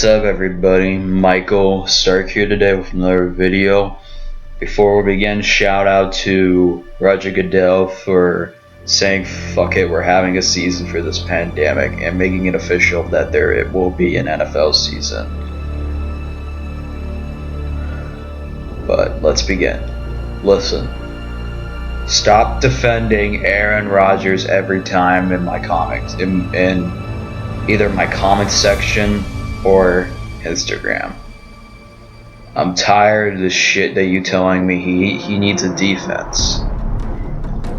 What's up, everybody? Michael Stark here today with another video. Before we begin, shout out to Roger Goodell for saying fuck it, we're having a season for this pandemic and making it official that it will be an NFL season. But let's begin. Listen. Stop defending Aaron Rodgers every time in my comics, in either my comments section or Instagram. I'm tired of the shit that you telling me he needs a defense.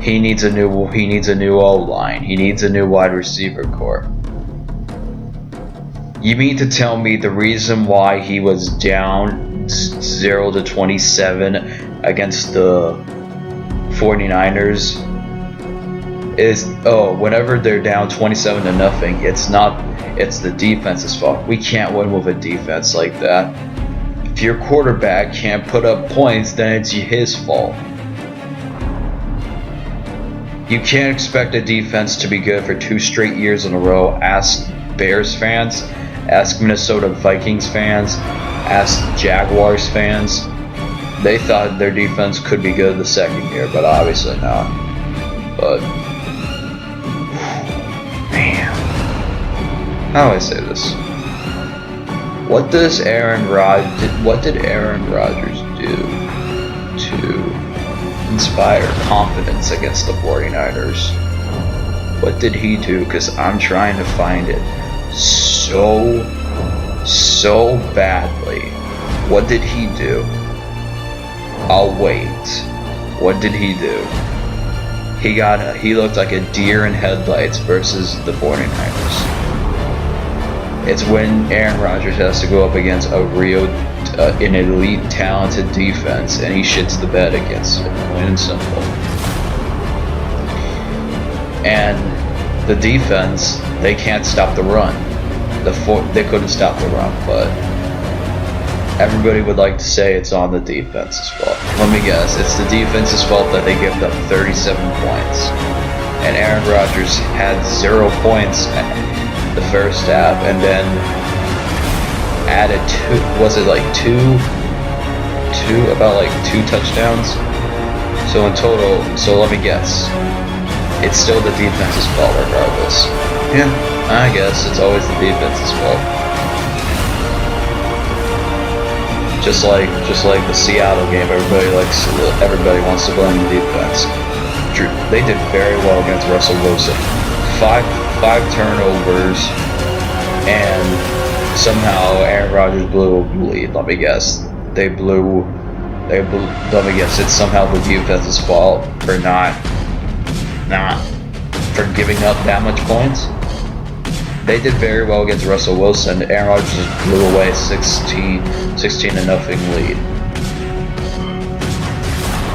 He needs a new O-line. He needs a new wide receiver core. You mean to tell me the reason why he was down 0-27 against the 49ers is whenever they're down 27-0, it's the defense's fault. We can't win with a defense like that. If your quarterback can't put up points, then it's his fault. You can't expect a defense to be good for 2 straight years in a row. Ask Bears fans, ask Minnesota Vikings fans, ask Jaguars fans. They thought their defense could be good the second year, but obviously not. But man, how do I say this? What did Aaron Rodgers do to inspire confidence against the 49ers? What did he do? Because I'm trying to find it so badly. What did he do? I'll wait. What did he do? He looked like a deer in headlights versus the 49ers. It's when Aaron Rodgers has to go up against an elite, talented defense, and he shits the bed against it, plain and simple. And the defense, they can't stop the run. They couldn't stop the run, but everybody would like to say it's on the defense's fault. Let me guess, it's the defense's fault that they gave up 37 points. And Aaron Rodgers had 0 points the first half, and then added two touchdowns? So in total, let me guess, it's still the defense's fault regardless. Yeah, I guess it's always the defense's fault. Just like the Seattle game, everybody wants to blame the defense. They did very well against Russell Wilson. Five turnovers, and somehow Aaron Rodgers blew a lead. Let me guess. Let me guess. It's somehow the defense's fault for not for giving up that much points. They did very well against Russell Wilson. Aaron Rodgers just blew away 16-0 lead.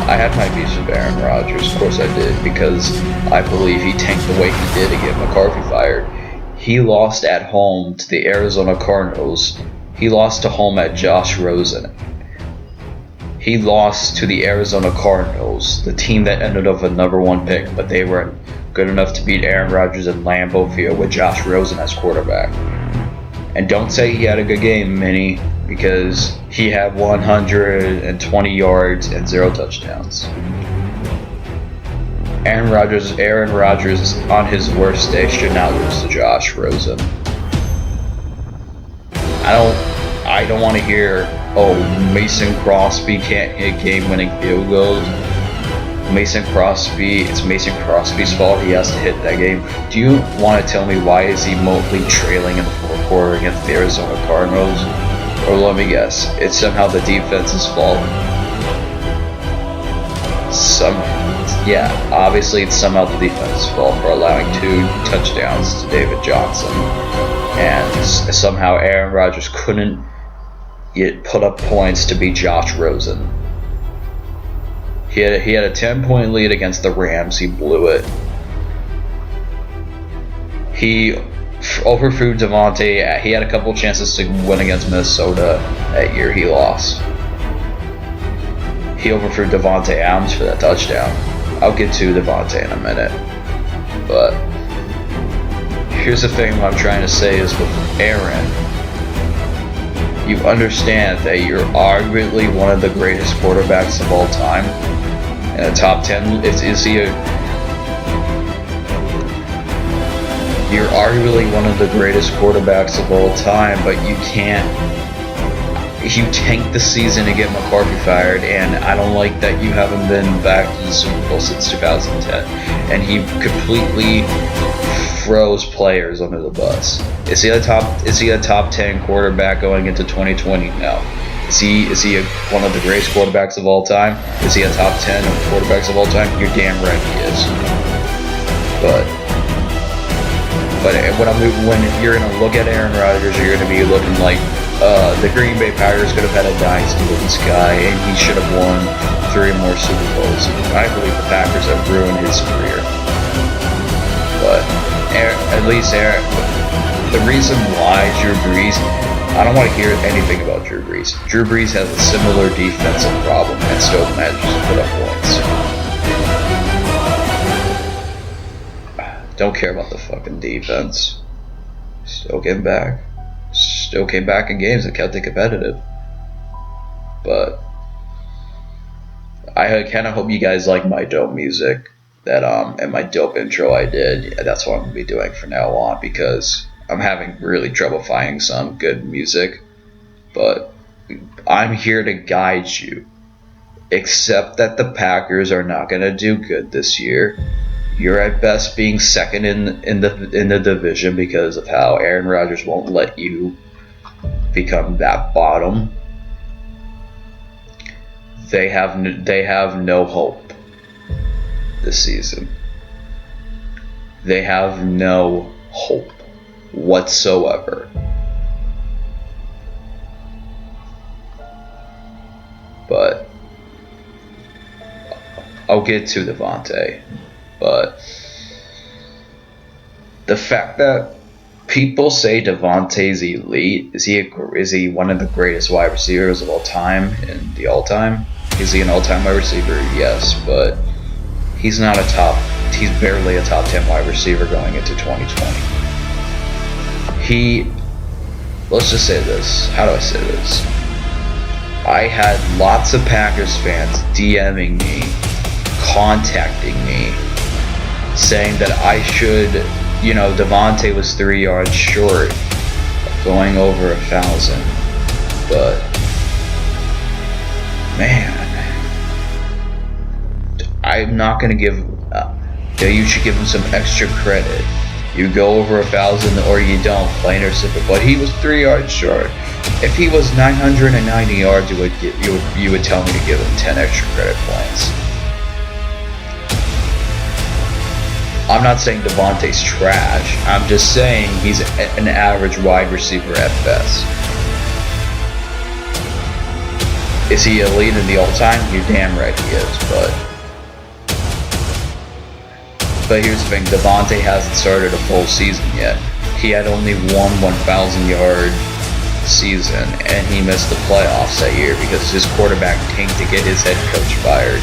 I had my views of Aaron Rodgers, of course I did, because I believe he tanked the way he did to get McCarthy fired. He lost at home to the Arizona Cardinals. He lost to home at Josh Rosen. He lost to the Arizona Cardinals, the team that ended up with #1 pick, but they weren't good enough to beat Aaron Rodgers in Lambeau Field with Josh Rosen as quarterback. And don't say he had a good game, Minnie, because he had 120 yards and 0 touchdowns. Aaron Rodgers on his worst day should not lose to Josh Rosen. I don't want to hear, Mason Crosby can't hit game-winning field goals. It's Mason Crosby's fault he has to hit that game. Do you want to tell me why is he mostly trailing in the 4th quarter against the Arizona Cardinals? Or let me guess, it's somehow the defense's fault. Obviously it's somehow the defense's fault for allowing 2 touchdowns to David Johnson. And somehow Aaron Rodgers couldn't put up points to beat Josh Rosen. He had a 10-point lead against the Rams. He blew it. He overthrew Devontae. He had a couple chances to win against Minnesota that year. He lost. He overthrew Devontae Adams for that touchdown. I'll get to Devontae in a minute. But here's the thing I'm trying to say is with Aaron, you understand that you're arguably one of the greatest quarterbacks of all time. In the top 10, you're arguably one of the greatest quarterbacks of all time, but you can't. You tanked the season to get McCarthy fired, and I don't like that you haven't been back to the Super Bowl since 2010. And he completely throws players under the bus. Is he a top 10 quarterback going into 2020? No. Is he one of the greatest quarterbacks of all time? Is he a top 10 quarterbacks of all time? You're damn right he is. But when you're gonna look at Aaron Rodgers, you're gonna be looking like the Green Bay Packers could have had a dynasty with this guy, and he should have won 3 more Super Bowls. I believe the Packers have ruined his career. But at least the reason why Drew Brees, I don't want to hear anything about Drew Brees. Drew Brees has a similar defensive problem and still manages to put up points. Don't care about the fucking defense. Still came back in games and kept it competitive. But I kind of hope you guys like my dope music and my dope intro I did. That's what I'm gonna be doing from now on, because I'm having really trouble finding some good music. But I'm here to guide you. Accept that the Packers are not gonna do good this year. You're at best being second in the division because of how Aaron Rodgers won't let you become that bottom. They have no hope this season. They have no hope whatsoever. But I'll get to Devontae. But the fact that people say Devontae's elite, is he one of the greatest wide receivers of all time in the all-time? Is he an all-time wide receiver? Yes, but he's barely a top 10 wide receiver going into 2020. Let's just say this. How do I say this? I had lots of Packers fans DMing me, contacting me, saying that I should, Devontae was 3 yards short of going over 1,000. But, man, I'm not going to give, you should give him some extra credit. You go over 1,000 or you don't, plain or simple. But he was 3 yards short. If he was 990 yards, you would tell me to give him 10 extra credit points. I'm not saying Devontae's trash. I'm just saying he's an average wide receiver at best. Is he elite in the all-time? You're damn right he is, But here's the thing, Devontae hasn't started a full season yet. He had only one 1,000-yard season, and he missed the playoffs that year because his quarterback tanked to get his head coach fired.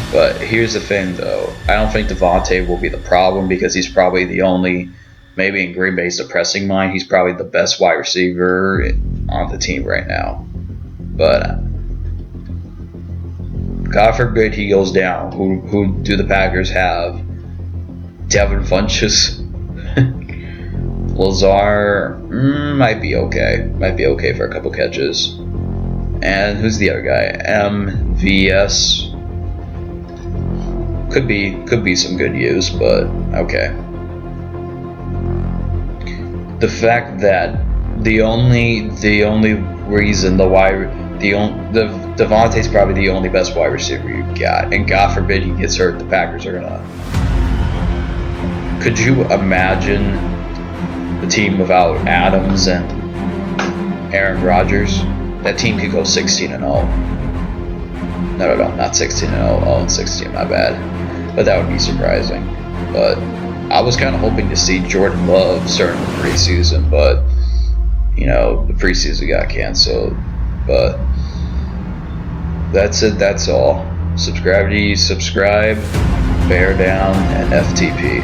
But here's the thing, though. I don't think Devontae will be the problem because he's probably the only, maybe in Green Bay's depressing mind, he's probably the best wide receiver on the team right now. But God forbid he goes down. Who do the Packers have? Devin Funchess. Lazar might be okay. Might be okay for a couple catches. And who's the other guy? MVS. Could be some good use, but okay. The fact that the only reason Devontae's probably the only best wide receiver you've got, and God forbid he gets hurt, the Packers are gonna. Could you imagine the team without Adams and Aaron Rodgers? That team could go 16-0. No, not 16-0. 0-16, my bad. But that would be surprising. But I was kind of hoping to see Jordan Love starting the preseason, but the preseason got canceled. But that's it. That's all. Subscribe, bear down, and FTP.